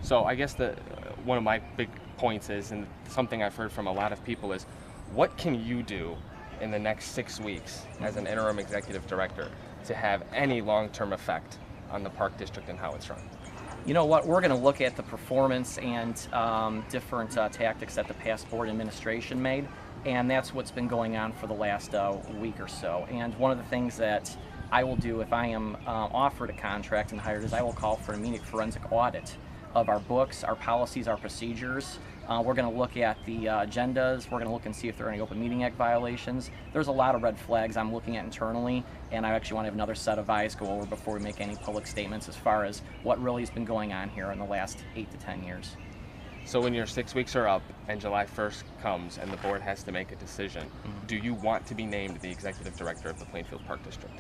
So I guess one of my big points is, and something I've heard from a lot of people is, what can you do in the next 6 weeks as an interim executive director to have any long-term effect on the Park District and how it's run? You know what, we're going to look at the performance and different tactics that the past board administration made, and that's what's been going on for the last week or so. And one of the things that I will do if I am offered a contract and hired is I will call for an immediate forensic audit of our books, our policies, our procedures. We're going to look at the agendas. We're going to look and see if there are any Open Meeting Act violations. There's a lot of red flags I'm looking at internally, and I actually want to have another set of eyes go over before we make any public statements as far as what really has been going on here in the last 8 to 10 years. So when your 6 weeks are up and July 1st comes and the board has to make a decision, do you want to be named the executive director of the Plainfield Park District?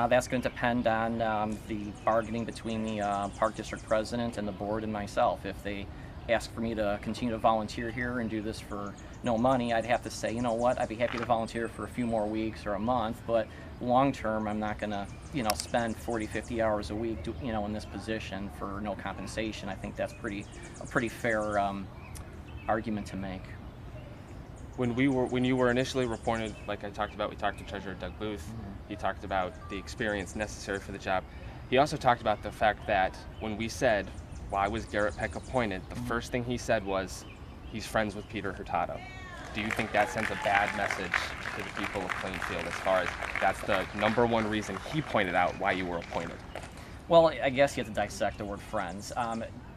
That's going to depend on the bargaining between the Park District President and the board and myself. If they ask for me to continue to volunteer here and do this for no money, I'd have to say, you know what, I'd be happy to volunteer for a few more weeks or a month, but long term, I'm not going to, spend 40, 50 hours a week, in this position for no compensation. I think that's a pretty fair argument to make. When you were initially appointed, like I talked about, we talked to Treasurer Doug Booth. He talked about the experience necessary for the job. He also talked about the fact that when we said, why was Garrett Peck appointed, the first thing he said was, he's friends with Peter Hurtado. Do you think that sends a bad message to the people of Plainfield as far as that's the number one reason he pointed out why you were appointed? Well, I guess you have to dissect the word friends.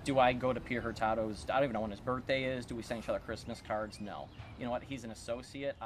Do I go to Peter Hurtado's, I don't even know when his birthday is. Do we send each other Christmas cards? No. You know what, he's an associate.